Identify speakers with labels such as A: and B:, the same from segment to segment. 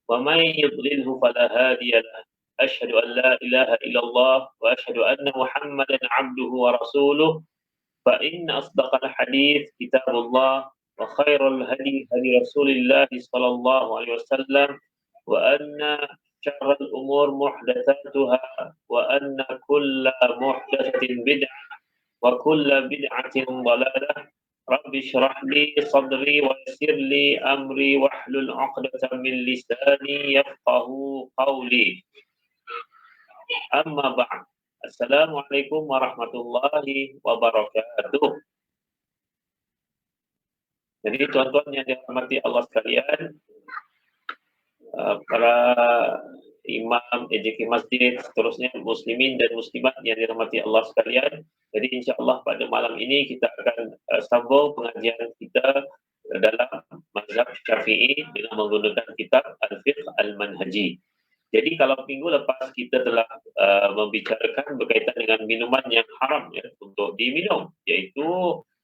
A: ومن يضلله فلا هادي له. أشهد أن لا إله إلا الله وأشهد أن محمدا عبده ورسوله. فإن أصدق الحديث كتاب الله، وخير الهدي هدي رسول الله صلى الله عليه وسلم، وأن شر الأمور محدثاتها، وأن كل محدثة بدعة، وكل بدعة ضلالة. رب اشرح لي صدري ويسر لي أمري واحلل عقدة من لساني يفقه قولي. أما بعد. Assalamualaikum warahmatullahi wabarakatuh. Jadi tuan-tuan yang dirahmati Allah sekalian, para imam, EJK masjid, seterusnya muslimin dan muslimat yang dirahmati Allah sekalian. Jadi insya-Allah pada malam ini kita akan sambung pengajian kita dalam mazhab Syafi'i dengan menggunakan kitab Al-Fiqh Al-Manhaji. Jadi kalau minggu lepas kita telah membicarakan berkaitan dengan minuman yang haram ya, untuk diminum, iaitu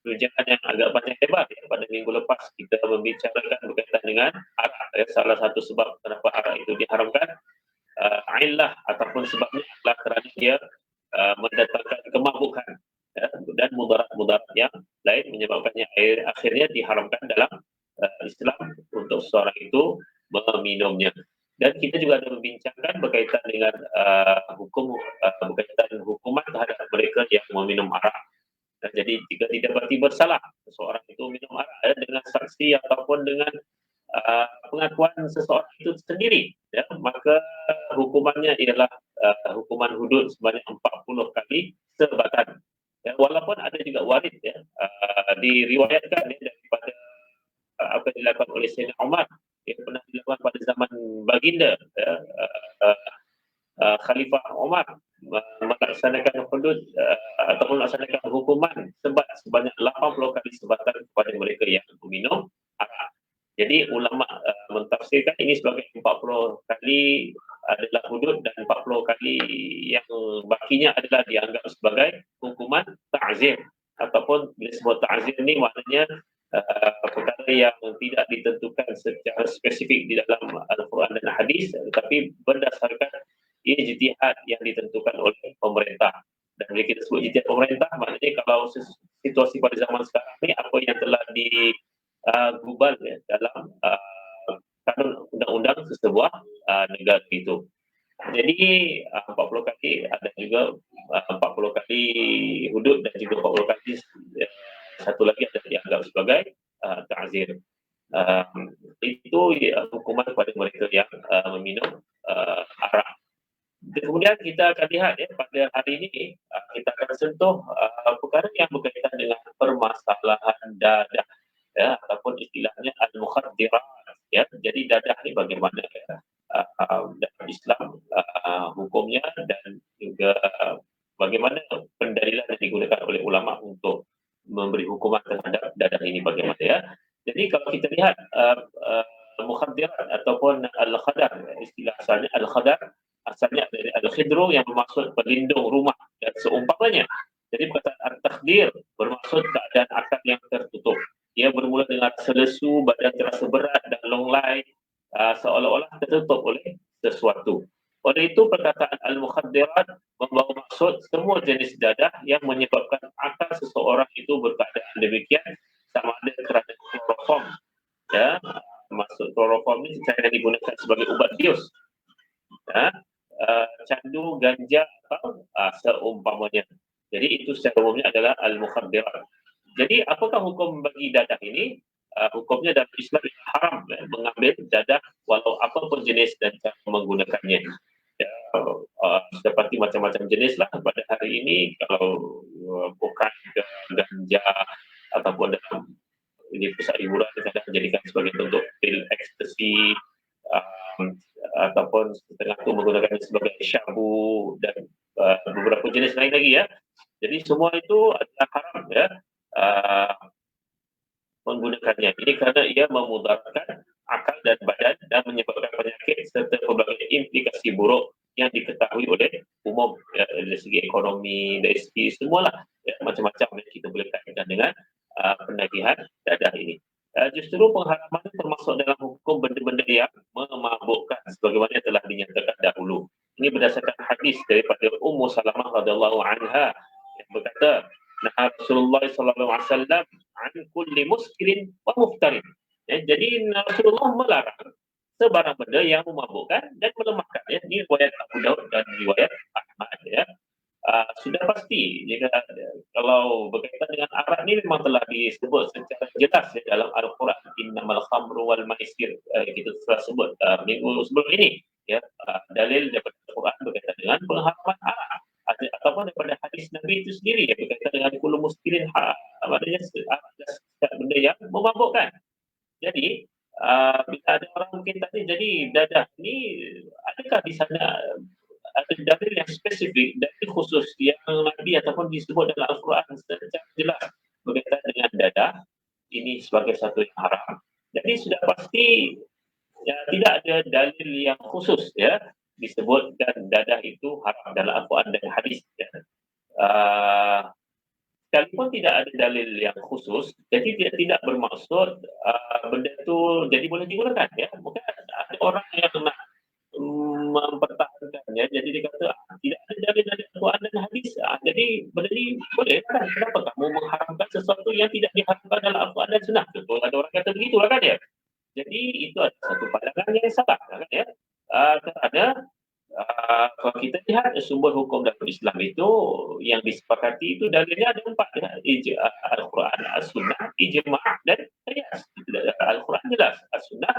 A: perbincangan yang agak banyak lebar ya. Pada minggu lepas kita membicarakan berkaitan dengan arak ya. Salah satu sebab kenapa arak itu diharamkan, illah ataupun sebabnya adalah kerana dia mendatangkan kemabukan ya, dan mudarat-mudarat yang lain menyebabkannya akhirnya diharamkan dalam Islam untuk seseorang itu meminumnya. Dan kita juga ada membincangkan berkaitan dengan berkaitan hukuman terhadap mereka yang meminum arak. Jadi jika didapati bersalah seseorang itu minum arak dengan saksi ataupun dengan pengakuan seseorang itu sendiri, ya, maka hukumannya ialah hukuman hudud sebanyak 40 kali sebatan. Ya, walaupun ada juga warid ya, diriwayatkan ya, daripada apa yang dilakukan oleh Sayyidina Umar yang pernah dilakukan pada zaman baginda ya, Khalifah Umar melaksanakan hudud ataupun melaksanakan hukuman sebanyak 80 kali sebatan kepada mereka yang meminum arak. Jadi ulama mentafsirkan ini sebagai 40 kali adalah hudud dan 40 kali yang bakinya adalah dianggap sebagai hukuman ta'zir, ataupun bila sebut ta'zir ini maknanya perkara yang tidak ditentukan secara spesifik di dalam Al-Quran dan Hadis, tetapi berdasarkan ijtihad yang ditentukan oleh pemerintah. Dan bila kita sebut ijtihad pemerintah, maknanya kalau situasi pada zaman sekarang ini apa yang telah digubal ya, dalam kanun undang-undang sesebuah negara itu. Jadi 40 kali ada juga 40 kali hudud dan juga 40 kali satu lagi ada dianggap sebagai ta'zir. Itu hukuman kepada mereka yang meminum arak. Kemudian kita akan lihat ya, pada hari ini kita akan sentuh perkara yang berkaitan dengan permasalahan dadah ya, ataupun istilahnya al-mukhaddirat ya. Jadi dadah ni bagaimana ya, dalam Islam hukumnya dan juga bagaimana pendalilan yang digunakan oleh ulama untuk memberi hukuman terhadap dadah ini bagaimana ya. Jadi kalau kita lihat mukhaddirat ataupun al-khadar, istilah asalnya al-khadar asalnya dari al-khidru yang bermaksud pelindung rumah dan seumpamanya. Jadi perkataan al-takhdir bermaksud keadaan akad yang tertutup. Ia bermula dengan selesu, badan terasa berat dan longlai, seolah-olah tertutup oleh sesuatu. Oleh itu perkataan al-mukhaddirat membawa maksud semua jenis dadah yang menyebabkan akal seseorang itu berkeadaan demikian, sama ada kerana kloroform ya, maksud kloroform ini secara digunakan sebagai ubat bius ya, candu, ganja atau seumpamanya. Jadi itu secara umumnya adalah al-mukhaddirat. Jadi apakah hukum bagi dadah ini? Hukumnya dalam Islam haram mengambil dadah walau apapun jenis dan cara menggunakannya. Ya, seperti macam-macam jenis lah pada hari ini. Kalau bukan ganja ataupun dalam ini pusat hiburan kadang dijadikan sebagai bentuk pil ekstasi, ataupun setengah itu menggunakan sebagai syabu dan beberapa jenis lain lagi ya. Jadi semua itu adalah haram ya menggunakannya. Ini kerana ia memudaratkan akal dan badan dan menyebabkan penyakit serta pelbagai implikasi buruk yang diketahui oleh umum ya, dari segi ekonomi, dari segi semualah ya, macam-macam yang kita boleh kaitkan dengan penagihan dadah ini. Justru pengharaman termasuk dalam hukum benda-benda yang memabukkan sebagaimana telah dinyatakan dahulu. Ini berdasarkan hadis daripada Ummu Salamah radhiyallahu anha yang berkata, "Nah Rasulullah sallallahu alaihi wasallam an kulli muskirin wa muftarin." Jadi Rasulullah melarang sebarang benda yang memabukkan dan melemahkan. Ini riwayat Abu Daud dan riwayat Ahmad ya. Sudah pasti jika kalau berkaitan dengan arak ni memang telah disebut secara jelas ya, dalam Al-Quran, innamal khamru wal maisir, kita telah sebut minggu sebelum ini ya, dalil daripada Al-Quran berkaitan dengan pengharaman arak ataupun daripada hadis Nabi itu sendiri ya, berkaitan dengan kullu muskirin, maknanya benda yang memabukkan. Jadi bila ada orang mungkin tadi, jadi dadah ni adakah di sana ada dalil yang spesifik, dalil khusus yang Nabi ataupun disebut dalam Al-Quran secara jelas berkaitan dengan dadah ini sebagai satu yang haram. Jadi sudah pasti ya, tidak ada dalil yang khusus ya disebutkan dadah itu haram dalam Al-Quran dan hadis. Ya. Sekalipun tidak ada dalil yang khusus, jadi tidak bermaksud benda itu jadi boleh digunakan. Ya. Mungkin ada orang yang nak mempertahankannya, jadi dia kata tidak ada dalil dari Al-Quran dan hadis, jadi benda ni boleh kan, kenapa kamu mengharamkan sesuatu yang tidak diharamkan dalam Al-Quran dan Sunnah? Betul, ada orang kata begitulah kan ya. Jadi itu ada satu pandangan yang salah kan ya. Kerana kalau kita lihat sumber hukum dalam Islam itu yang disepakati itu dalilnya ada 4 ya. Al-Quran, As-Sunnah, Ijma' dan Qiyas. Al-Quran jelas, As-Sunnah,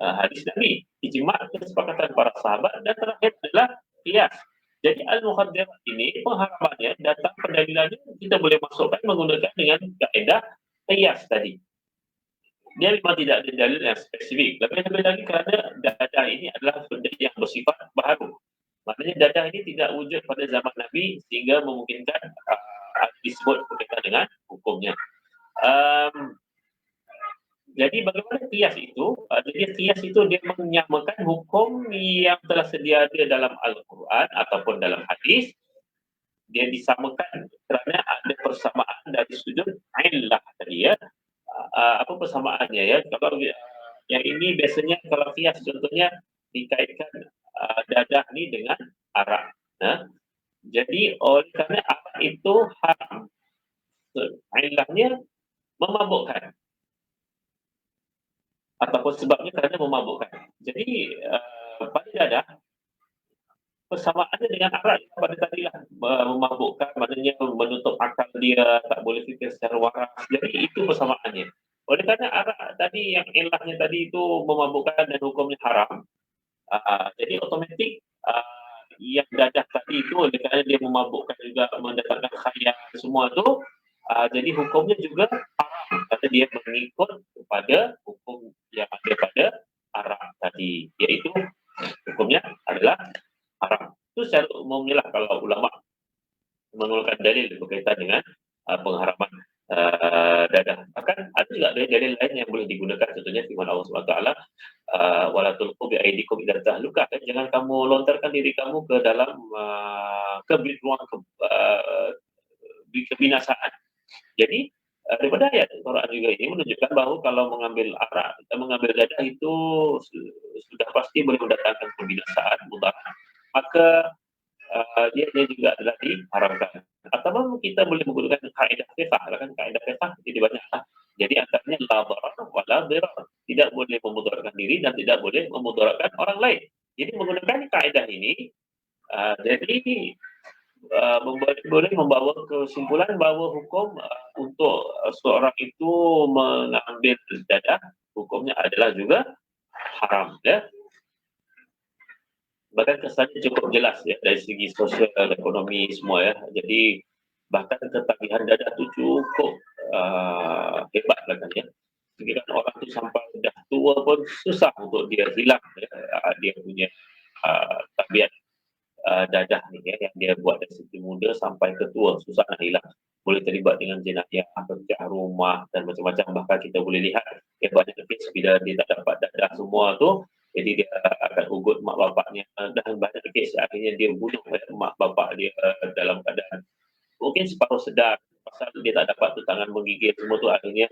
A: hadis Nabi, ijma' kesepakatan para sahabat, dan terakhir adalah qiyas. Jadi al-mukhaddirat ini pengharamannya datang pendalilannya kita boleh masukkan menggunakan dengan kaedah qiyas tadi. Dia memang tidak ada dalil yang spesifik. Lebih-lebih lagi kerana dadah ini adalah benda yang bersifat baru. Maknanya dadah ini tidak wujud pada zaman Nabi sehingga memungkinkan disebut berkaitan dengan hukumnya. Jadi bagaimana qiyas itu? Jadi qiyas itu dia menyamakan hukum yang telah sedia ada dalam Al-Quran ataupun dalam hadis. Dia disamakan kerana ada persamaan dari sudut illah tadi ya. Apa persamaannya ya? Kalau yang ini biasanya kalau qiyas contohnya dikaitkan dadah ni dengan arak. Jadi oleh kerana arak itu haram, ilahnya memabukkan. Ataupun sebabnya kerana memabukkan. Jadi pada dadah persamaannya dengan arak pada tadilah memabukkan, maknanya menutup akal dia, tak boleh fikir secara waras. Jadi itu persamaannya. Oleh kerana arak tadi yang ilahnya tadi itu memabukkan dan hukumnya haram, jadi otomatik yang dadah tadi itu oleh kerana dia memabukkan juga, mendatangkan khayal semua tu, jadi hukumnya juga haram kerana dia mengikut kepada hukum yang ada pada arak tadi, iaitu hukumnya adalah haram. Itu secara umumnya lah kalau ulama mengeluarkan dalil berkaitan dengan pengharaman dadah. Bahkan ada juga dalil lain yang boleh digunakan, contohnya firman Allah SWT, wala tulqu bi aidikum ila tahlukah, jangan kamu lontarkan diri kamu ke dalam kebinasaan. Jadi daripada ayat Quran juga ini menunjukkan bahawa kalau mengambil arak, mengambil dadah itu sudah pasti boleh mendatangkan kebinasaan, mudarat. Maka dia juga adalah diharamkan. Atau kita boleh menggunakan kaedah fiqh, kan kaedah fiqh jadi banyaklah. Jadi antaranya la darar wa la dirar. Tidak boleh memudaratkan diri dan tidak boleh memudaratkan orang lain. Jadi menggunakan kaedah ini jadi boleh membawa kesimpulan bahawa hukum untuk seorang itu mengambil dadah, hukumnya adalah juga haram ya. Bahkan kesannya cukup jelas ya dari segi sosial, ekonomi semua ya. Jadi bahkan ketagihan dadah itu cukup hebat lah kan ya. Sekiranya orang tu sampai dah tua pun susah untuk dia hilang ya, dia punya tabiat dadah ni ya, yang dia buat dari segi muda sampai ke tua, susah nak hilang. Boleh terlibat dengan jenayah, pecah rumah dan macam-macam. Bahkan kita boleh lihat ya, banyak kes bila dia tak dapat dadah semua tu, jadi dia akan ugut mak bapaknya, dan banyak kes akhirnya dia bunuh mak bapak dia dalam keadaan mungkin separuh sedar, pasal dia tak dapat tu tangan menggigil semua tu, akhirnya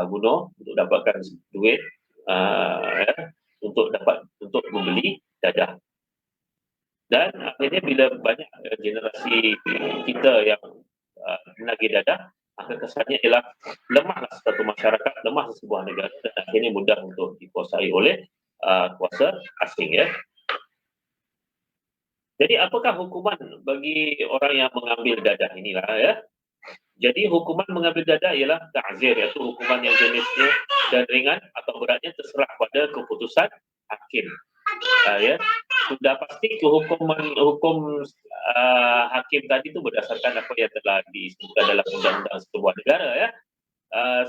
A: bunuh untuk dapatkan duit, ya, untuk membeli dadah. Dan akhirnya bila banyak generasi kita yang menagih dadah, maka kesannya ialah lemahlah satu masyarakat, lemah sebuah negara, dan akhirnya mudah untuk dikuasai oleh kuasa asing, ya. Jadi apakah hukuman bagi orang yang mengambil dadah inilah, ya? Jadi hukuman mengambil dadah ialah ta'zir, iaitu hukuman yang jenisnya dan ringan atau beratnya terserah pada keputusan hakim. Ya, sudah pasti hukum hakim tadi itu berdasarkan apa yang telah disebutkan dalam undang-undang sebuah negara, ya.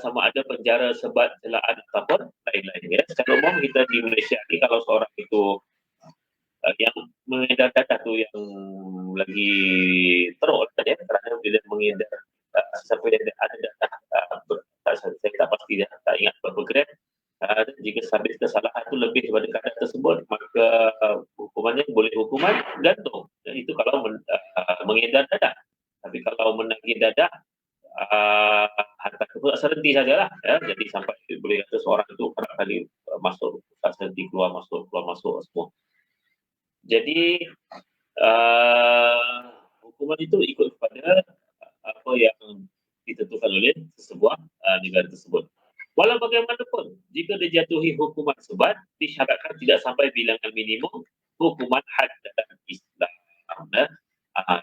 A: Sama ada penjara, sebat, celaan ataupun lain-lain, ya. Secara umum kita di Malaysia ni kalau seorang itu yang mengedar dadah tu yang lagi teruk kan, ya, kerana bila mengedar siapa yang ada dadah, saya tak pasti, tak ingat berapa gram. Jika sabit kesalahan itu lebih daripada kadar tersebut, maka hukumannya boleh hukuman gantung. Dan itu kalau mengedar dadah. Tapi kalau menagih dadah, harta tersebut serenti sajalah, ya. Jadi sampai boleh kata seorang itu kerap kali masuk serenti, keluar masuk semua. Jadi hukuman itu ikut kepada apa yang ditentukan oleh sebuah negara tersebut. Walau bagaimanapun, jika dijatuhi hukuman sebat, disyaratkan tidak sampai bilangan minimum hukuman had dalam Islam.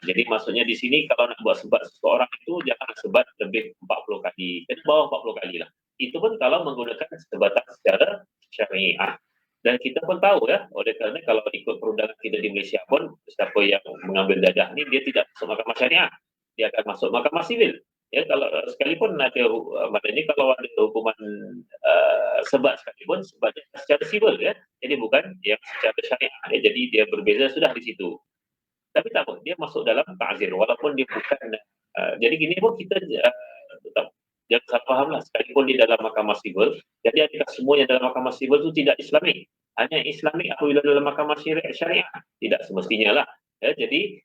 A: Jadi maksudnya di sini kalau nak buat sebat seseorang itu jangan sebat lebih 40 kali, ke bawah 40 kali lah. Itu pun kalau menggunakan sebatan secara syariah. Dan kita pun tahu, ya, oleh kerana kalau ikut perundangan kita di Malaysia pun, siapa yang mengambil dadah ni dia tidak masuk mahkamah syariah, dia akan masuk mahkamah sivil. Ya, kalau sekalipun ada maknanya kalau ada hukuman sebat sekalipun, sebatnya secara sivil, ya. Jadi bukan yang secara syariah, ya. Jadi dia berbeza sudah di situ. Tapi tak apa, dia masuk dalam ta'zir walaupun dia bukan jadi gini pun kita tetap jangan salah faham lah, sekalipun di dalam mahkamah sivil, jadi adakah semua yang dalam mahkamah sivil itu tidak Islamik? Hanya Islamik apabila dalam mahkamah syariah? Tidak semestinya lah, ya. Jadi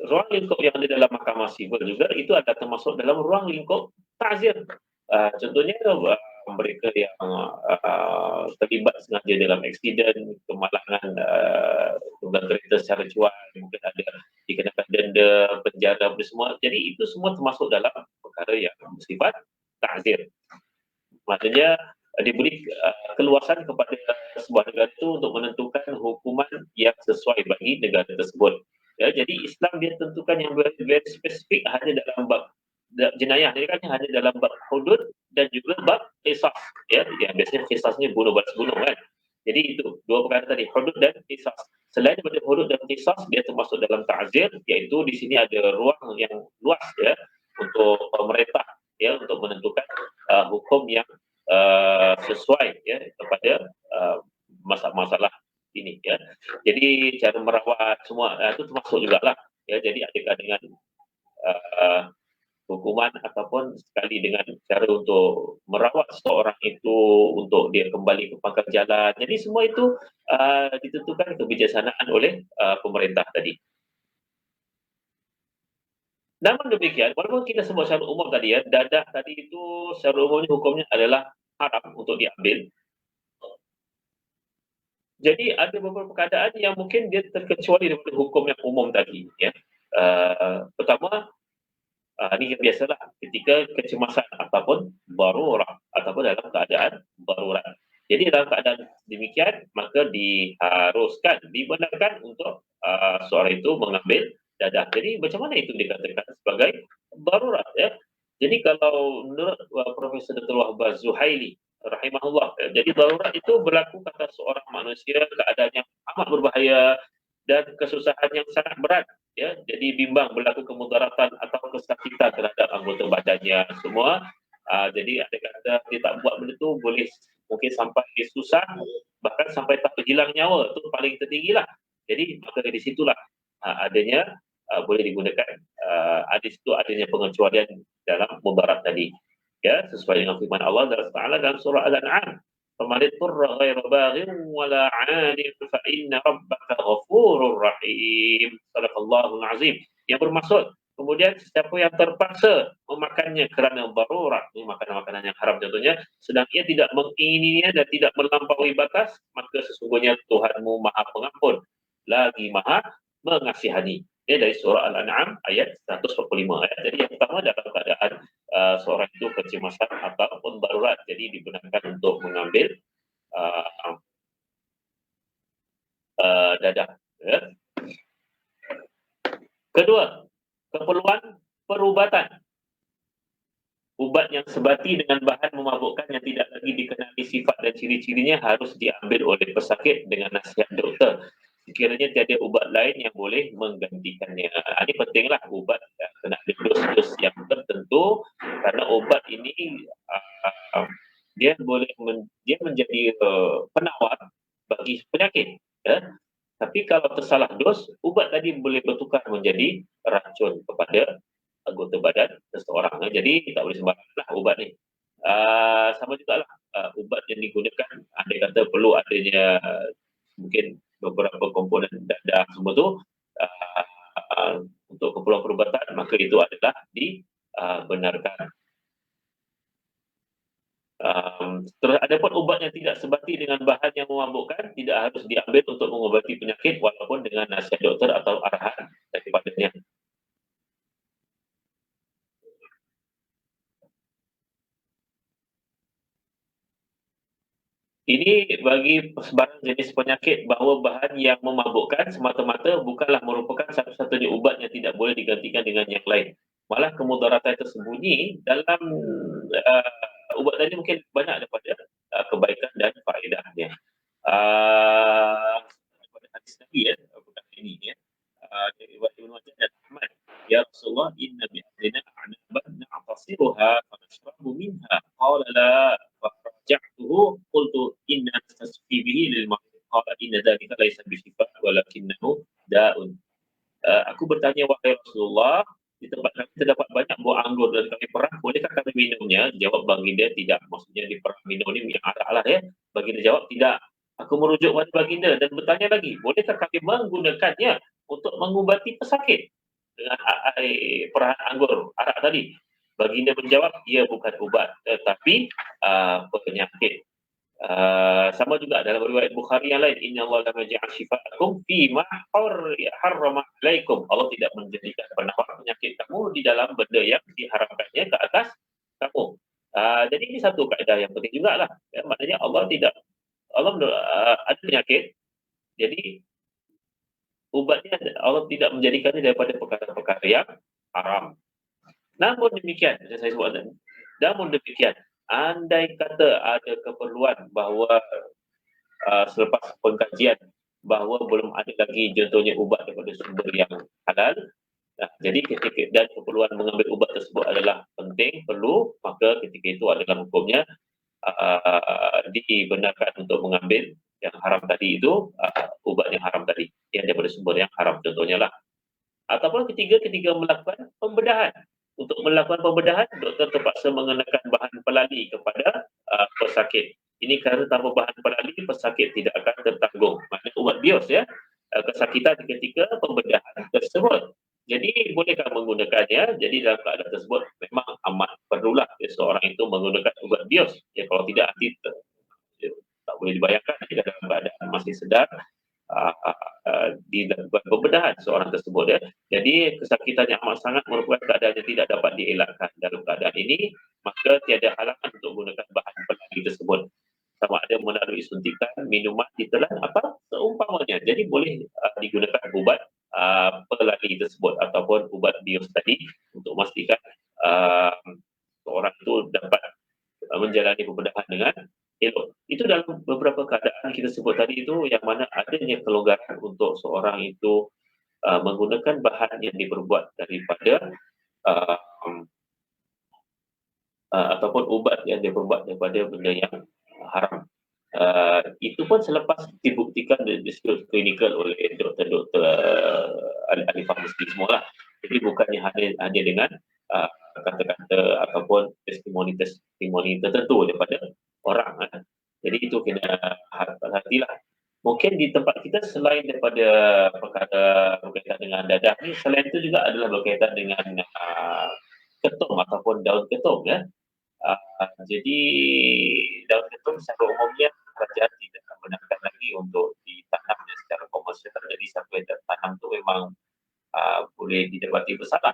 A: ruang lingkup yang ada dalam mahkamah sivil juga itu ada termasuk dalam ruang lingkup ta'zir. Contohnya mereka yang terlibat sengaja dalam aksiden, kemalangan tunggang kereta secara cuan, mungkin ada dikenakan denda, penjara, semua. Jadi itu semua termasuk dalam perkara yang bersifat ta'zir. Maksudnya diberi keluasan kepada sebuah negara itu untuk menentukan hukuman yang sesuai bagi negara tersebut. Ya, jadi Islam dia tentukan yang very spesifik hanya dalam bab jenayah, jadi kan hanya dalam bab hudud dan juga bab qisas, ya. Yang biasanya qisasnya bunuh balas bunuh, kan. Jadi itu dua perkara tadi, hudud dan qisas. Selain daripada hudud dan qisas, dia termasuk dalam ta'zir, iaitu di sini ada ruang yang luas, ya, untuk pemerintah, ya, untuk menentukan hukum yang sesuai, ya, kepada masalah-masalah ini, ya. Jadi cara merawat semua itu termasuk jugalah, ya. Jadi adakah dengan hukuman ataupun sekali dengan cara untuk merawat seseorang itu untuk dia kembali ke pangkal jalan. Jadi semua itu ditentukan kebijaksanaan oleh pemerintah tadi. Namun demikian, walaupun kita sebut secara umum tadi, ya, dadah tadi itu secara umumnya hukumnya adalah haram untuk diambil. Jadi ada beberapa keadaan yang mungkin dia terkecuali daripada hukum yang umum tadi, ya. Pertama, ini yang biasalah ketika kecemasan ataupun darurat ataupun dalam keadaan darurat. Jadi dalam keadaan demikian maka diharuskan, dibenarkan untuk seorang itu mengambil dadah. Jadi macam mana itu dikatakan sebagai darurat, ya? Jadi kalau menurut Profesor Dr. Wahbah Zuhaili rahimahullah, jadi darurat itu berlaku kata seorang manusia keadaan yang amat berbahaya dan kesusahan yang sangat berat, ya. Jadi bimbang berlaku kemudaratan atau kesakitan terhadap anggota badannya semua. Jadi ada kata dia tak buat benda tu boleh mungkin sampai susah, bahkan sampai tak hilang nyawa, itu paling tertinggi lah. Jadi maka di situlah adanya boleh digunakan ada situ adanya pengecualian dalam mudarat tadi, ya, sesuai dengan firman Allah Taala dalam surah Al-An'am, فَمَنِ اضْطُرَّ غَيْرَ بَاغٍ وَلَا عَادٍ فَإِنَّ رَبَّكَ غَفُورٌ رَحِيمٌ. Sadaqallahul azim. Yang bermaksud Kemudian siapa yang terpaksa memakannya kerana darurat, ini makanan-makanan yang haram contohnya, sedang ia tidak mengingininya dan tidak melampaui batas, maka sesungguhnya Tuhanmu Maha Pengampun, lagi Maha Mengasihani. Ini dari surah Al-An'am ayat 145. Jadi yang pertama dalam keadaan seorang itu kecemasan ataupun darurat, jadi dibenarkan untuk mengambil uh, dadah. Ya. Kedua, keperluan perubatan. Ubat yang sebati dengan bahan memabukkan yang tidak lagi dikenali sifat dan ciri-cirinya harus diambil oleh pesakit dengan nasihat doktor. Sekiranya tiada ubat lain yang boleh menggantikannya. Ini pentinglah ubat kena dos-dos yang tertentu, karena ubat ini dia boleh dia menjadi penawar bagi penyakit. Ya. Tapi kalau tersalah dos, ubat tadi boleh bertukar menjadi racun kepada anggota badan seseorang. Jadi tak boleh sembarangan ubat ni. Sama juga lah ubat yang digunakan, andai kata perlu adanya mungkin beberapa komponen dadah semua tu untuk keperluan perubatan, maka itu adalah dibenarkan. Terus ada pun ubat yang tidak sebati dengan bahan yang memabukkan tidak harus diambil untuk mengobati penyakit walaupun dengan nasihat doktor atau arahan daripadanya. Ini bagi sebarang jenis penyakit bahawa bahan yang memabukkan semata-mata bukanlah merupakan satu-satunya ubat yang tidak boleh digantikan dengan yang lain. Malah kemudaratan tersembunyi dalam ubat tadi mungkin banyak daripada kebaikan dan faedahnya. Pada hadis Nabi bukan ini dari Ibnu Majah dan Ahmad. Ya Rasulullah, inna bi'adina a'naban na'tasiruha fa nashrabu minha. Qala la faraja'tuhu qultu inna nastasfi bihi lil marid. Qala inna dhalika laysa bishifa walakinnahu da'un. Aku bertanya, wahai Rasulullah, di tempat kami terdapat banyak buah anggur dan kami perah, bolehkah kami minumnya? Jawab baginda, tidak. Maksudnya di perah minum ini yang arak lah ya. Baginda jawab, tidak. Aku merujuk pada baginda dan bertanya lagi, bolehkah kami menggunakannya untuk mengubati pesakit dengan air perahan anggur arak tadi? Baginda menjawab, ia bukan ubat tetapi penyakit. Sama juga dalam riwayat Bukhari yang lain, inna Allah lam yaj'al shifaakum fi ma harrama alaikum. Allah tidak menjadikan penawar penyakit kamu di dalam benda yang diharamkannya ke atas kamu. Jadi ini satu kaedah yang penting jugalah. Ya, maknanya Allah ada penyakit, jadi ubatnya Allah tidak menjadikannya daripada perkara-perkara yang haram. Namun demikian, saya sebut, namun demikian, andai kata ada keperluan bahawa selepas pengkajian bahawa belum ada lagi contohnya ubat daripada sumber yang halal, jadi ketika dan keperluan mengambil ubat tersebut adalah penting, perlu, maka ketika itu adalah hukumnya dibenarkan untuk mengambil yang haram tadi itu, ubat yang haram tadi, yang daripada sumber yang haram contohnya lah. Ataupun ketika melakukan pembedahan. Untuk melakukan pembedahan, doktor terpaksa mengenakan bahan pelali kepada pesakit. Ini kerana tanpa bahan pelali, pesakit tidak akan tertanggung. Maknanya ubat bios ya, kesakitan ketika pembedahan tersebut. Jadi bolehkah menggunakannya? Jadi dalam keadaan tersebut memang amat perlulah seseorang itu menggunakan ubat bios. Ya, kalau tidak nanti tak boleh dibayangkan dalam keadaan masih sedar dilakukan pembedahan seorang tersebut ya. Jadi kesakitan yang amat sangat merupakan keadaan yang tidak dapat dielakkan. Dalam keadaan ini, maka tiada halangan untuk menggunakan bahan pelali tersebut. Sama ada melalui suntikan, minuman, ditelan atau seumpamanya. Jadi boleh digunakan ubat pelali tersebut ataupun ubat bios tadi untuk memastikan seorang itu dapat menjalani pembedahan dengan elok. Itu dalam beberapa keadaan kita sebut tadi itu yang mana adanya kelonggaran untuk seorang itu menggunakan bahan yang diperbuat daripada ataupun ubat yang diperbuat daripada benda yang haram. Itu pun selepas dibuktikan di klinikal oleh doktor-doktor ahli farmasi semua lah. Jadi bukannya hanya dengan kata-kata ataupun testimoni tertentu daripada orang. Jadi itu kena hati-hatilah mungkin di tempat kita selain daripada perkara berkaitan dengan dadah ni, selain itu juga adalah berkaitan dengan ketum ataupun daun ketum ya. Jadi daun ketum secara umumnya kerajaan tidak membenarkan lagi untuk ditanam secara komersial. Jadi siapa yang tanam tu memang boleh didapati bersalah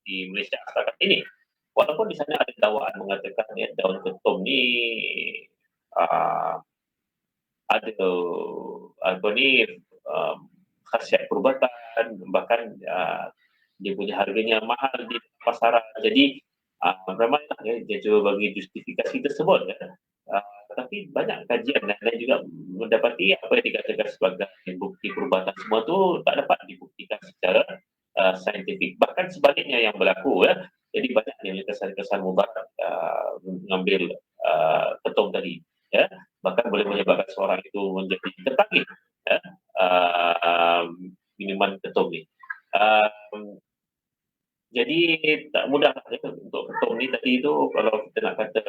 A: di Malaysia setakat ini. Walaupun di sana ada dakwaan mengatakan ya, daun ketum ni uh, ada apa ni khasiat perubatan, bahkan dia punya harganya mahal di pasaran. Jadi ramailah ya, dia cuba bagi justifikasi tersebut ya. Tapi banyak kajian dan juga mendapati apa yang dikatakan sebagai bukti perubatan semua tu tak dapat dibuktikan secara saintifik. Bahkan sebaliknya yang berlaku ya. Jadi banyak yang kesan-kesan mubarak mengambil ketum tadi ya. Bahkan boleh menyebabkan seorang itu menjadi tertagih ya, minuman ketum ni. Jadi tak mudah ya, untuk ketum ni tadi tu kalau kita nak kata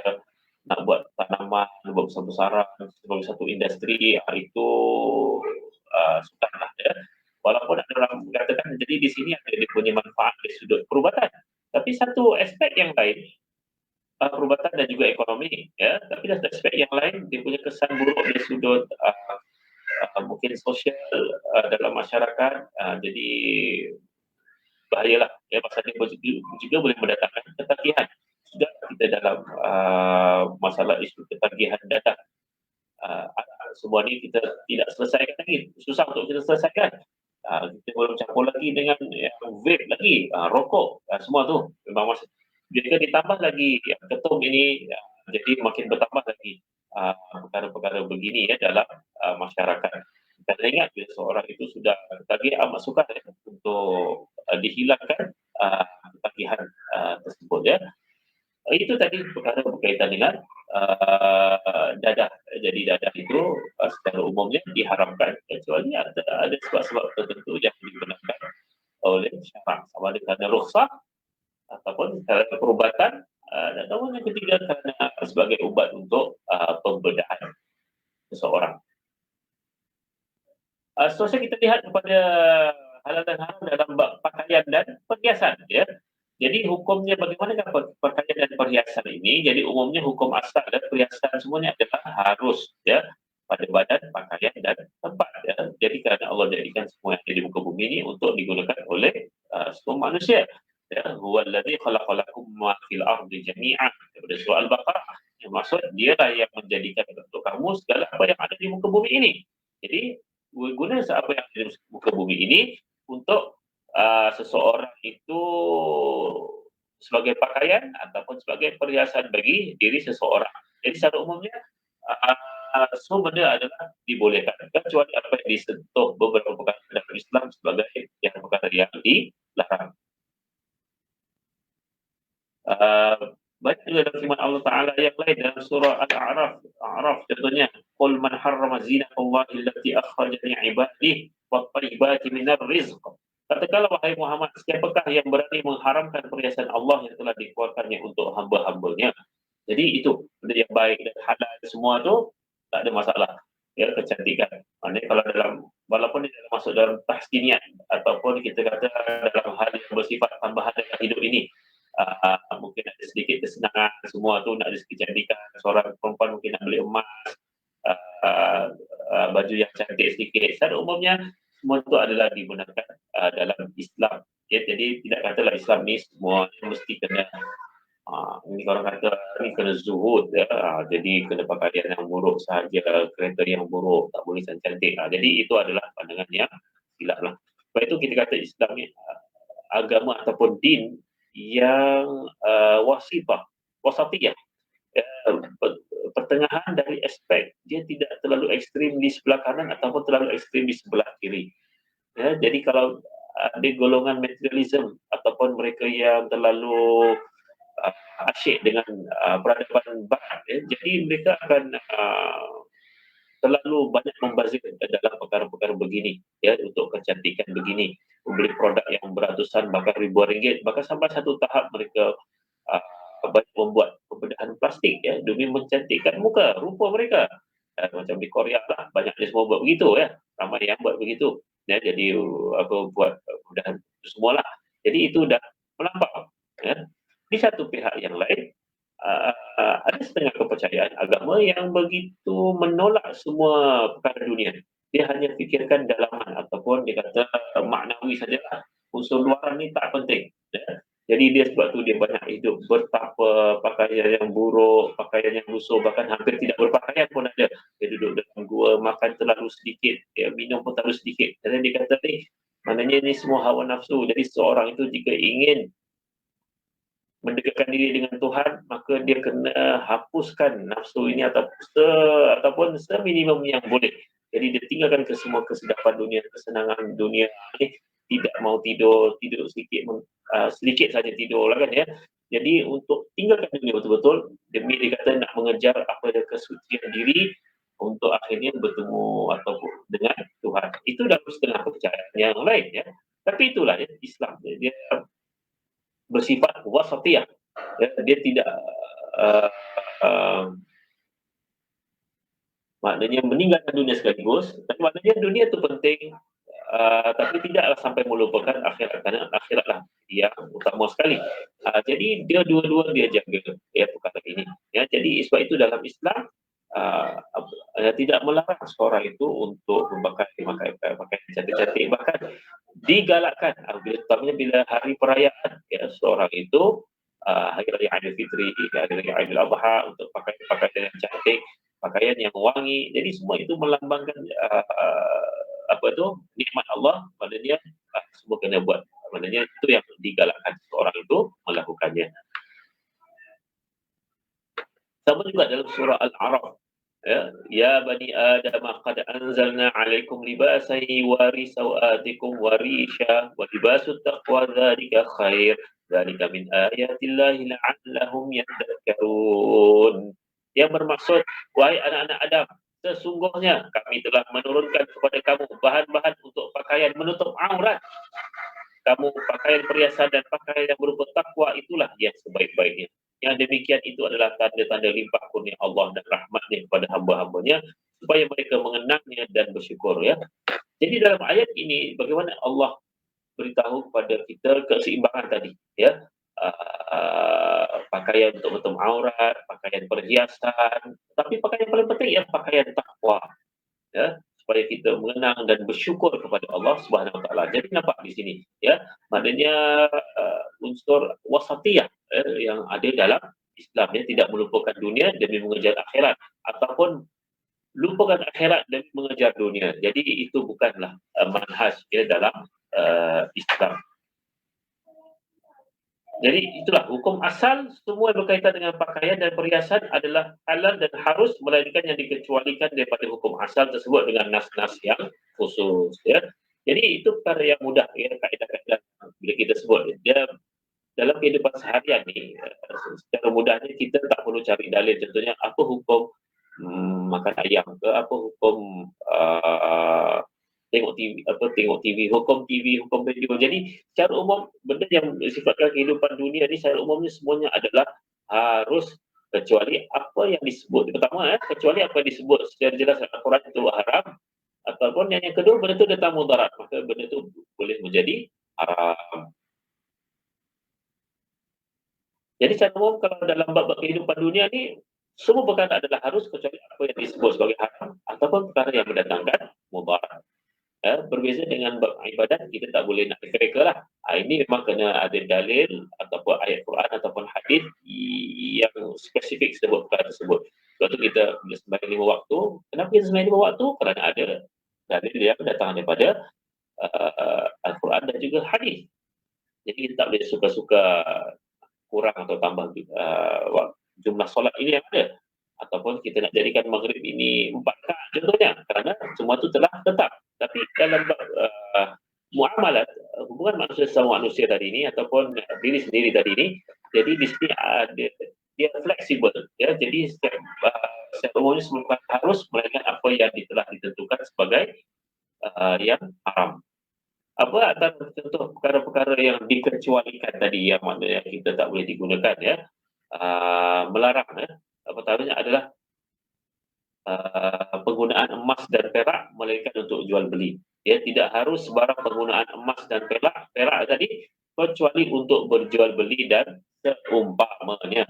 A: nak buat tanaman, buat besar-besaran sebagai satu industri itu sudahlah ya. Walaupun ada orang mengatakan jadi di sini ada dia punya manfaat dari sudut perubatan. Tapi satu aspek yang lain perubatan dan juga ekonomi ya, tapi dari aspek yang lain dia punya kesan buruk dari sudut mungkin sosial dalam masyarakat. Jadi bahayalah ya, pasal dia juga boleh mendatangkan ketagihan. Sudah kita dalam masalah isu ketagihan data semua ni kita tidak selesaikan lagi, susah untuk kita selesaikan. Kita belum campur lagi dengan vape lagi, rokok, semua tu memang masih. Jika ditambah lagi ketum ini, jadi makin bertambah lagi perkara-perkara begini ya dalam masyarakat. Dan ingat bila seorang itu sudah tertagih, amat sukar ya, untuk dihilangkan ketagihan tersebut ya. Itu tadi perkara berkaitan dengan dadah. Jadi dadah itu secara umumnya diharamkan kecuali ada sebab-sebab tertentu yang digunakan oleh syarak, sama ada kerana rukhsah ataupun kerana perubatan dan yang ketiga kerana sebagai ubat untuk pembedahan seseorang. Seterusnya kita lihat kepada halal dan haram dalam bab pakaian dan perhiasan ya. Jadi hukumnya bagaimana pakaian dan perhiasan ini? Jadi umumnya hukum asal dan perhiasan semuanya adalah harus ya pada badan, pakaian dan tempat ya. Jadi kerana Allah jadikan semua yang ada di muka bumi ini untuk digunakan oleh semua manusia. Ya, huwallazi khalaqalakum ma fil ardi jami'an. Daripada surah Al-Baqarah. Yang maksud dialah yang menjadikan untuk kamu segala apa yang ada di muka bumi ini. Jadi guna apa yang ada di muka bumi ini untuk seseorang itu sebagai pakaian ataupun sebagai perhiasan bagi diri seseorang. Jadi secara umumnya semua benda adalah dibolehkan kecuali apa yang disentuh beberapa perkara dalam Islam sebagai yang perkara yang dilarang. Banyak juga dalam firman Allah Ta'ala yang lain dalam surah Al-A'raf contohnya qul man harrama zinatallahi allati akhraja li 'ibadihi wat thayyibati minar rizq. Katakanlah wahai Muhammad, siapakah yang berani mengharamkan perhiasan Allah yang telah dikeluarkannya untuk hamba-hambanya. Jadi itu benda yang baik dan halal semua tu tak ada masalah ya, kecantikan. Maksudnya kalau dalam walaupun dia masuk dalam tahsiniat ataupun kita kata dalam hal yang bersifat tambahan dalam hidup ini, mungkin ada sedikit kesenangan semua tu, nak ada sedikit kecantikan, seorang perempuan mungkin nak beli emas, baju yang cantik sedikit. Secara umumnya semua itu adalah digunakan dalam Islam ya. Jadi tidak katalah Islam ni semua mesti kena ini orang kata ni kena zuhud ya. Jadi kena pakaian yang buruk sahaja, kereta yang buruk, tak boleh cantik. Jadi itu adalah pandangan yang silap lah. Sebab itu kita kata Islam ni agama ataupun din yang wasatiyah ya, pertengahan dari aspek dia tidak terlalu ekstrim di sebelah kanan ataupun terlalu ekstrim di sebelah kiri ya. Jadi kalau ada golongan materialism ataupun mereka yang terlalu asyik dengan peradaban barat ya, jadi mereka akan terlalu banyak membazir dalam perkara-perkara begini ya, untuk kecantikan begini, membeli produk yang beratusan bahkan ribuan ringgit, bahkan sampai satu tahap mereka banyak membuat pembedahan plastik ya demi mencantikkan muka rupa mereka. macam di Korea lah, banyak dia semua buat begitu ya, ramai yang buat begitu. Ya, jadi buat mudahan semualah. Jadi itu dah melampau. Ya. Di satu pihak yang lain, ada setengah kepercayaan agama yang begitu menolak semua perkara dunia. Dia hanya fikirkan dalaman ataupun dia kata maknawi sajalah. Unsur luaran ni tak penting. Ya. Jadi dia sebab tu dia banyak hidup bertapa, pakaian yang buruk, pakaian yang lusuh, bahkan hampir tidak berpakaian pun ada. Dia duduk dalam gua, makan terlalu sedikit, dia minum pun terlalu sedikit. Dan dia kata ni, maknanya ni semua hawa nafsu. Jadi seorang itu jika ingin mendekatkan diri dengan Tuhan, maka dia kena hapuskan nafsu ini ataupun seminimum yang boleh. Jadi dia tinggalkan semua kesedapan dunia, kesenangan dunia ni, tidak mau tidur, tidur sedikit, sedikit saja tidur lah kan ya. Jadi untuk tinggalkan dunia betul-betul, demi dia kata nak mengejar apa yang kesucian diri untuk akhirnya bertemu ataupun dengan Tuhan. Itu dalam setengah kepercayaan yang lain ya. Tapi itulah ya, Islam. Dia bersifat wasatiyah. Ya, dia tidak uh, uh, maknanya meninggalkan dunia sekaligus, tapi maknanya dunia itu penting, tapi tidaklah sampai melupakan akhirat, karena akhiratlah yang utama sekali. Jadi dia dua-dua dia jaga ya perkara ini. Ya, jadi sebab itu dalam Islam tidak melarang seorang itu untuk memakai pakaian cantik-cantik, bahkan digalakkan terutamanya bila hari perayaan ya seorang itu hari raya Aidilfitri, hari raya Aidil Adha untuk pakai pakaian yang cantik, pakaian yang wangi. Jadi semua itu melambangkan apa tu nikmat Allah, maknanya semua kena buat. Maknanya itu yang digalakkan seorang itu melakukannya. Sama juga dalam surah Al-A'raf. Ya bani Adam qad anzalna 'alaikum libasan yuwari sawatikum wa risha wa libasut taqwa dzalika khair. Dzalika min ayatillahi la'allahum yadhakkarun. Yang bermaksud, wahai anak-anak Adam, sesungguhnya kami telah menurunkan kepada kamu bahan-bahan untuk pakaian menutup aurat. Kamu pakaian perhiasan dan pakaian yang berupa takwa, itulah yang sebaik-baiknya. Yang demikian itu adalah tanda-tanda limpah kurnia Allah dan rahmatnya kepada hamba-hambanya, supaya mereka mengenangnya dan bersyukur ya. Jadi dalam ayat ini bagaimana Allah beritahu kepada kita keseimbangan tadi ya. Pakaian untuk menutup aurat, pakaian perhiasan, tapi pakaian yang paling penting ialah pakaian takwa ya, supaya kita mengenang dan bersyukur kepada Allah Subhanahu Wa Taala. Jadi nampak di sini ya, maknanya unsur wasatiyah yang ada dalam Islam ya, tidak melupakan dunia demi mengejar akhirat, ataupun lupakan akhirat demi mengejar dunia. Jadi itu bukanlah manhaj ya dalam Islam. Jadi itulah hukum asal, semua yang berkaitan dengan pakaian dan perhiasan adalah halal dan harus, melainkan yang dikecualikan daripada hukum asal tersebut dengan nas-nas yang khusus ya. Jadi itu perkara yang mudah ya, kaedah-kaedah bila kita sebut dia dalam kehidupan seharian ni, secara mudahnya kita tak perlu cari dalil. Contohnya apa hukum makan ayam ke, apa hukum tengok TV, hukum TV, hukum radio. Jadi secara umum benda yang sifatkan kehidupan dunia ni secara umumnya semuanya adalah harus, kecuali apa yang disebut pertama kecuali apa yang disebut secara jelas Al-Quran itu haram, ataupun yang kedua benda itu datang mudarat, maka benda itu boleh menjadi haram. Jadi secara umum kalau dalam bab kehidupan dunia ni semua perkara adalah harus, kecuali apa yang disebut sebagai haram ataupun perkara yang mendatangkan mudarat. Berbeza dengan bab ibadat, kita tak boleh nak reka-reka lah. Ini memang kena ada dalil ataupun ayat Quran ataupun hadis yang spesifik sebut perkara tersebut. Sebab tu kita bila sembahyang 5 waktu, kenapa kita sembahyang 5 waktu? Kerana ada dalil yang datang daripada Al-Quran dan juga hadis. Jadi kita tak boleh suka-suka kurang atau tambah jumlah solat ini yang ada, ataupun kita nak jadikan maghrib ini 4 rakaat contohnya, kerana semua itu telah tetap. Tapi dalam muamalat, hubungan manusia sama manusia tadi ini ataupun diri sendiri tadi ini, jadi di sini ada dia fleksibel ya. Jadi setiap umumnya bukan harus, melainkan apa yang telah ditentukan sebagai yang haram. Apa antara contoh perkara-perkara yang dikecualikan tadi yang maknanya kita tak boleh digunakan ya, melarang ya. Pertamanya adalah penggunaan emas dan perak melainkan untuk jual beli. Ya, tidak harus sebarang penggunaan emas dan perak tadi, kecuali untuk berjual beli dan seumpamanya.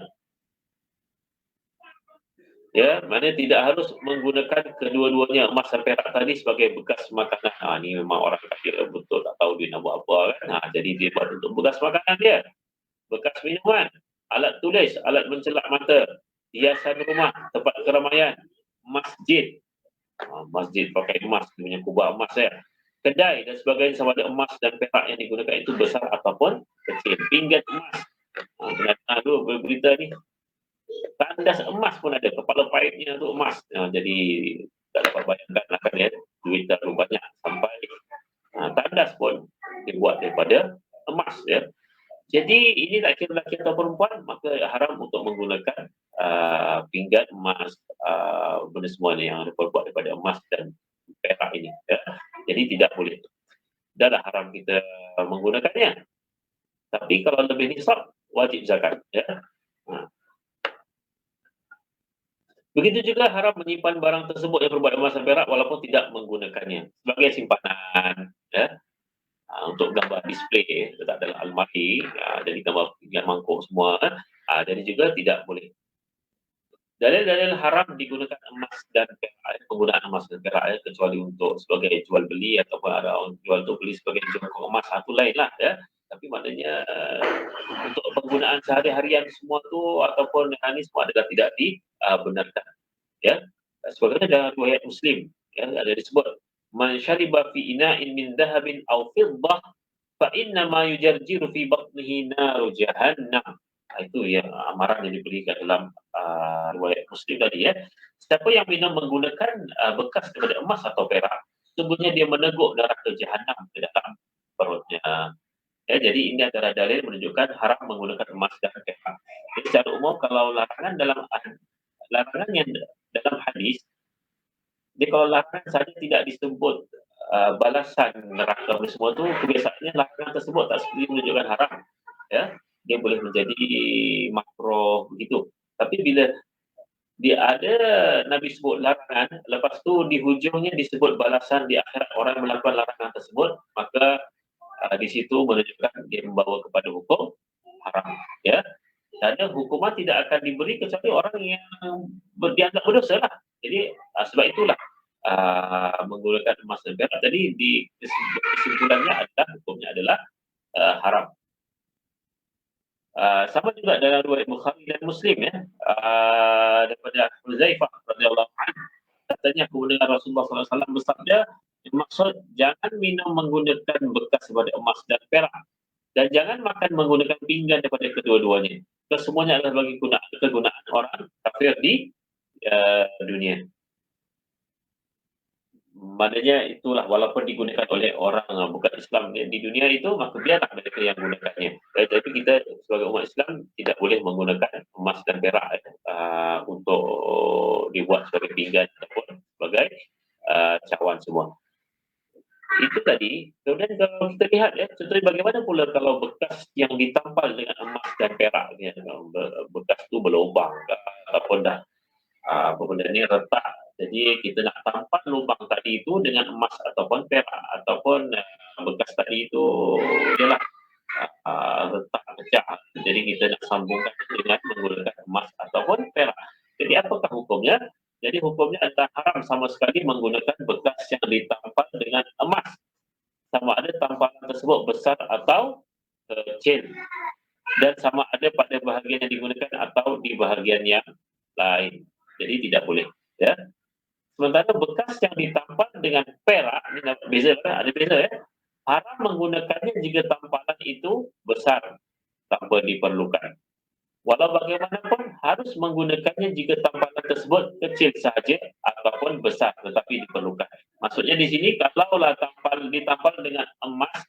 A: Ya, mana tidak harus menggunakan kedua-duanya emas dan perak tadi sebagai bekas makanan. Ini memang orang kafir betul tak tahu dia nak buat apa kan. Jadi dia buat untuk bekas makanan dia, bekas minuman, alat tulis, alat mencelak mata, hiasan rumah, tempat keramaian, masjid. Masjid pakai emas, dia punya kubah emas ya. Kedai dan sebagainya sama ada emas dan perak yang digunakan itu besar ataupun kecil. Pinggan emas. Benar tu berita ni. Tandas emas pun ada, kepala paitnya tu emas. Jadi tak dapat bayangkan akan dia duit terlalu banyak sampai tandas pun dibuat daripada emas ya. Jadi ini tak kira lelaki atau perempuan, maka haram untuk menggunakan pinggan emas, benda semua yang diperbuat daripada emas dan perak ini. Ya. Jadi tidak boleh. Dahlah haram kita menggunakannya. Tapi kalau lebih nisab, wajib zakat. Ya. Begitu juga haram menyimpan barang tersebut yang berbuat emas dan perak walaupun tidak menggunakannya sebagai simpanan. Ya. Untuk gambar display letak dalam almari, jadi gambar ingat mangkuk semua, jadi juga tidak boleh. Dalil-dalil haram digunakan emas dan perak, penggunaan emas dan perak kecuali untuk sebagai jual beli ataupun ada orang jual untuk beli sebagai jongkok emas, itu lain lah ya. Tapi maknanya untuk penggunaan sehari-harian semua tu ataupun ini semua adalah tidak dibenarkan ya. Sebagaimana dalam riwayat Muslim ya, ada disebut man syariba fi ina'in min dhahabin aw fiddah fa inna ma yujarjiru fi batnihi naru jahannam. Itu yang amaran yang diberikan dalam riwayat Muslim tadi ya. Siapa yang minum menggunakan bekas daripada emas atau perak, sesungguhnya dia meneguk neraka jahanam ke dalam perutnya. Ya, jadi ini adalah dalil menunjukkan haram menggunakan emas dan perak. Jadi secara umum kalau larangan yang dalam hadis, jadi kalau larangan saja tidak disebut balasan neraka semua tu, kebiasaannya larangan tersebut tak seperti menunjukkan haram. Ya, dia boleh menjadi makruh begitu. Tapi bila dia ada Nabi sebut larangan, lepas tu di hujungnya disebut balasan di akhirat orang yang melakukan larangan tersebut, maka di situ menunjukkan dia membawa kepada hukum haram. Ya, dan hukuman tidak akan diberi kecuali orang yang dianggap berdosa lah. Jadi sebab itulah menggunakan emas dan perak tadi di kesimpulannya adalah hukumnya adalah haram. Sama juga dalam riwayat Bukhari dan Muslim ya, daripada Huzaifah radhiyallahu anhu, katanya aku mendengar Rasulullah SAW bersabda, maksud jangan minum menggunakan bekas daripada emas dan perak, dan jangan makan menggunakan pinggan daripada kedua-duanya. Kesemuanya adalah bagi kegunaan orang kafir di dunia. Maknanya itulah, walaupun digunakan oleh orang bukan Islam di dunia itu, maka biarlah mereka yang menggunakannya. Jadi kita sebagai umat Islam tidak boleh menggunakan emas dan perak untuk dibuat sebagai pinggan ataupun sebagai cawan semua. Itu tadi. Kemudian kalau kita lihat ya, contohnya bagaimana pula kalau bekas yang ditampal dengan emas dan perak, ya, bekas tu berlubang ataupun dah apa benda ni retak. Jadi kita nak tampal lubang tadi itu dengan emas ataupun perak ataupun bekas tadi itu ialah retak pecah. Jadi kita nak sambungkan dengan menggunakan emas ataupun perak. Jadi apakah hukumnya? Jadi hukumnya adalah haram sama sekali menggunakan bekas yang ditampal dengan emas. Sama ada tampalan tersebut besar atau kecil. Dan sama ada pada bahagian yang digunakan atau di bahagian yang lain. Jadi tidak boleh. Ya. Sementara bekas yang ditampal dengan perak, ini beza kan? Ada beza ya. Haram menggunakannya jika tampalan itu besar tanpa diperlukan. Walau bagaimanapun harus menggunakannya jika tampalan tersebut kecil sahaja ataupun besar tetapi diperlukan. Maksudnya di sini kalaulah ditampal dengan emas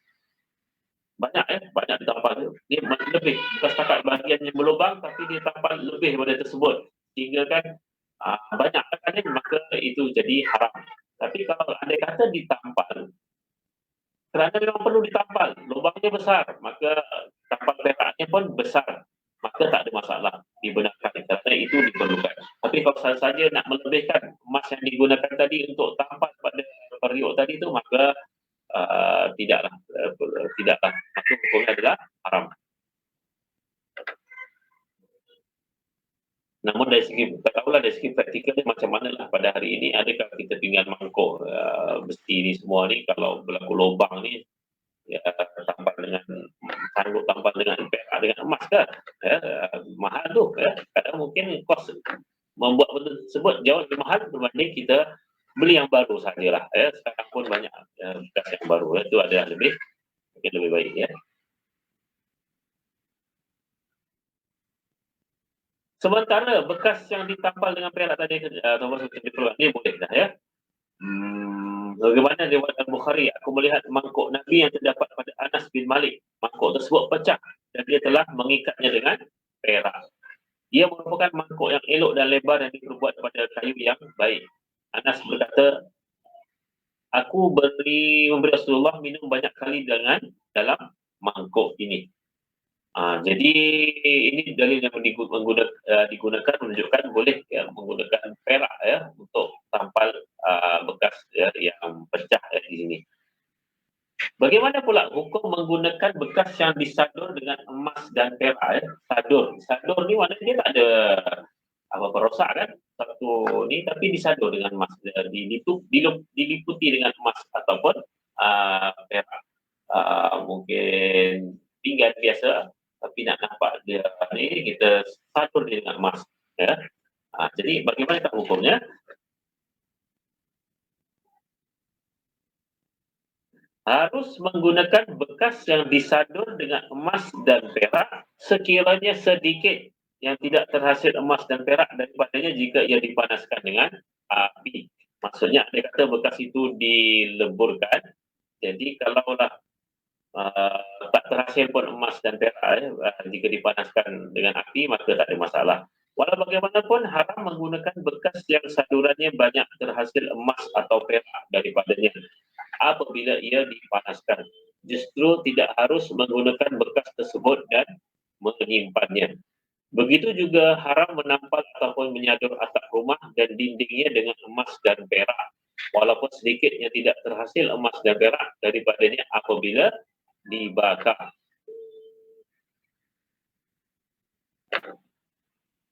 A: banyak banyak ditampal dia lebih, bukan setakat bahagian yang berlubang tapi dia tampal lebih daripada tersebut sehingga kan banyak kan, maka itu jadi haram. Tapi kalau andai kata ditampal kerana memang perlu ditampal, lubangnya besar, maka tampal peraknya pun besar, maka tak ada masalah, dibenarkan kerana itu diperlukan. Tapi kalau saja nak melebihkan emas yang digunakan tadi untuk tampal pada periuk tadi tu, maka tidaklah, maka hukumnya adalah haram. Namun dari segi, tak tahulah dari segi praktikalnya macam manalah pada hari ini. Adakah kita tinggal mangkuk besi ni semua ni, kalau berlaku lubang ni, ya, tampal dengan, sanggup tampal dengan perak dengan emas kan, ya, mahal tu, ya. Kadang mungkin kos membuat benda tersebut jauh lebih mahal berbanding kita beli yang baru sajalah, ya. Sekarang pun banyak bekas yang baru, ya. Itu adalah mungkin lebih baik, ya. Sementara bekas yang ditampal dengan perak tadi, nomor ini boleh dah, ya. Bagaimana riwayat Al-Bukhari, aku melihat mangkuk Nabi yang terdapat pada Anas bin Malik. Mangkuk tersebut pecah dan dia telah mengikatnya dengan perak. Ia merupakan mangkuk yang elok dan lebar yang diperbuat pada kayu yang baik. Anas berkata, aku memberi Rasulullah minum banyak kali dalam mangkuk ini. Jadi ini dalil yang digunakan menunjukkan boleh, ya, menggunakan perak, ya, untuk tampal bekas, ya, yang pecah, ya, di sini. Bagaimana pula hukum menggunakan bekas yang disadur dengan emas dan perak, ya? Sadur ni maknanya dia tak ada apa-apa rosak kan, satu ni, tapi disadur dengan emas, diliputi dengan emas ataupun perak. Mungkin pinggan biasa, tapi nak nampak dia ni, kita sadur dia dengan emas, ya. Jadi bagaimana tak hukumnya? Harus menggunakan bekas yang disadur dengan emas dan perak sekiranya sedikit yang tidak terhasil emas dan perak daripadanya jika ia dipanaskan dengan api. Maksudnya dia kata bekas itu dileburkan, jadi kalaulah tak terhasil pun emas dan perak, jika dipanaskan dengan api, maka tak ada masalah. Walau bagaimanapun, haram menggunakan bekas yang sadurannya banyak terhasil emas atau perak daripadanya apabila ia dipanaskan. Justru tidak harus menggunakan bekas tersebut dan menyimpannya. Begitu juga haram menampal ataupun menyadur atap rumah dan dindingnya dengan emas dan perak, walaupun sedikit yang tidak terhasil emas dan perak daripadanya apabila dibakar.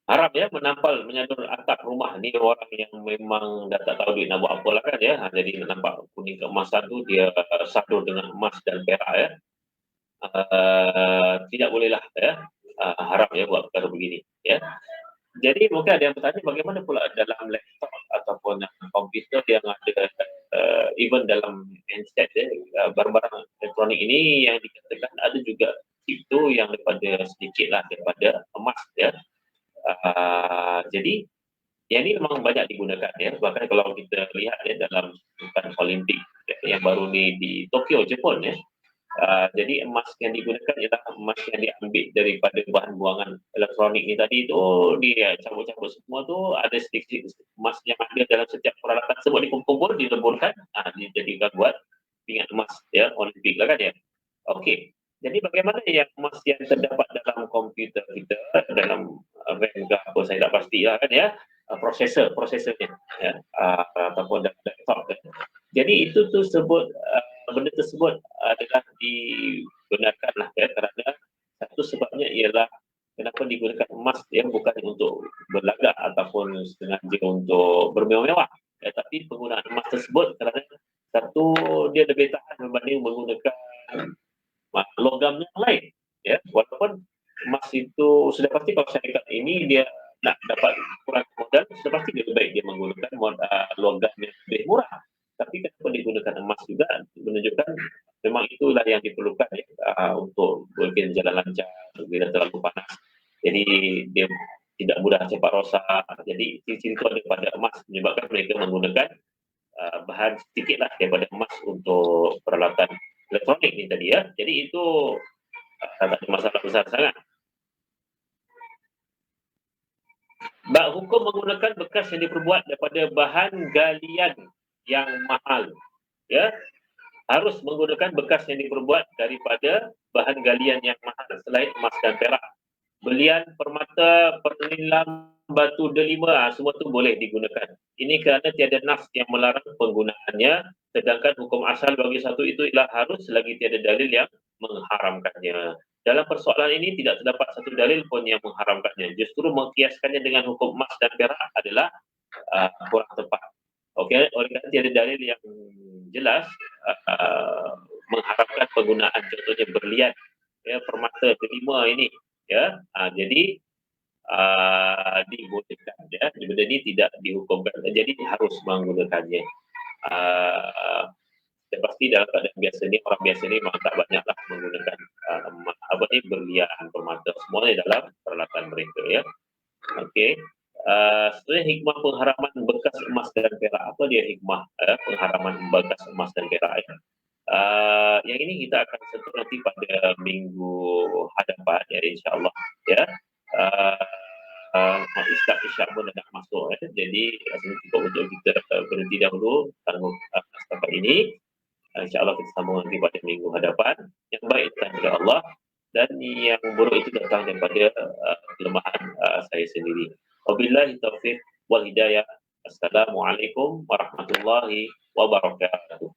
A: Haram, ya, menyadur atap rumah. Ni orang yang memang dah tak tahu duit nak buat apa lah kan, ya. Jadi nampak kuning keemasan tu, dia sadur dengan emas dan perak, ya. Tidak bolehlah, ya. Haram, ya, buat perkara begini, ya. Jadi mungkin ada yang bertanya bagaimana pula dalam laptop ataupun komputer yang ada even dalam handset, ya, barang-barang elektronik ini yang dikatakan ada juga itu yang daripada sedikit lah daripada emas, ya. Jadi yang ini memang banyak digunakan, ya. Bahkan kalau kita lihat, ya, dalam Olimpik, ya, yang baru ni di Tokyo, Jepun, ya. Jadi emas yang digunakan ialah emas yang diambil daripada bahan buangan elektronik ni tadi tu, dia cabut-cabut semua tu, ada sedikit emas yang ada dalam setiap peralatan tersebut dikumpul, dileburkan, dijadikan buat pingat emas, ya, Olimpik lah kan, ya. Okey. Jadi bagaimana yang emas yang terdapat dalam komputer kita, dalam RAM ke apa, saya tak pastilah kan, ya, prosesornya, ya, ataupun dalam laptop, kan. Jadi itu sebut benda tersebut adalah dibenarkanlah, ya, kerana satu sebabnya ialah kenapa digunakan emas, ya, bukan untuk berlagak ataupun sengaja untuk bermewah-mewah, ya, tapi penggunaan emas tersebut kerana satu, dia lebih tahan berbanding menggunakan logam yang lain, ya. Walaupun emas itu sudah pasti kalau syarikat ini dia nak dapat kurang modal, sudah pasti lebih baik dia menggunakan logam yang lebih murah. Tapi kenapa digunakan emas juga menunjukkan memang itulah yang diperlukan, ya, untuk mungkin jalan lancar bila terlalu panas. Jadi dia tidak mudah cepat rosak. Jadi ciri-ciri itu ada pada emas menyebabkan mereka menggunakan bahan sedikitlah daripada emas untuk peralatan elektronik ni tadi, ya. Jadi itu tak ada masalah besar sangat. Bab hukum menggunakan bekas yang diperbuat daripada bahan galian yang mahal, ya. Harus menggunakan bekas yang diperbuat daripada bahan galian yang mahal selain emas dan perak. Belian, permata, pernilam, batu delima, semua tu boleh digunakan. Ini kerana tiada nas yang melarang penggunaannya, sedangkan hukum asal bagi satu itu ialah harus selagi tiada dalil yang mengharamkannya. Dalam persoalan ini tidak terdapat satu dalil pun yang mengharamkannya. Justru mengkiaskannya dengan hukum emas dan perak adalah kurang tepat. Okey, oleh kerana tiada dalil yang jelas mengharamkan penggunaan contohnya berlian, ya, permata delima ini, ya. Jadi dibolehkan, ya. Benda ini tidak dihukumkan, jadi harus menggunakannya. Dan pasti dalam keadaan biasa ni, orang biasa ni memang tak banyaklah menggunakan berlian, permata, semuanya dalam peralatan mereka, ya. Okey. Sebenarnya hikmah pengharaman bekas emas dan perak, apa dia hikmah pengharaman bekas emas dan perak, ya? Yang ini kita akan sentuh nanti pada minggu hadapan, ya, insyaAllah, ya. Isyak pun dah masuk, ya. Jadi cukup untuk kita berhenti dahulu setakat ini. InsyaAllah kita sambung nanti pada minggu hadapan. Yang baik datang dari Allah dan yang buruk itu datang daripada kelemahan saya sendiri. Wabillahi taufiq wal hidayah. Assalamualaikum warahmatullahi wabarakatuh.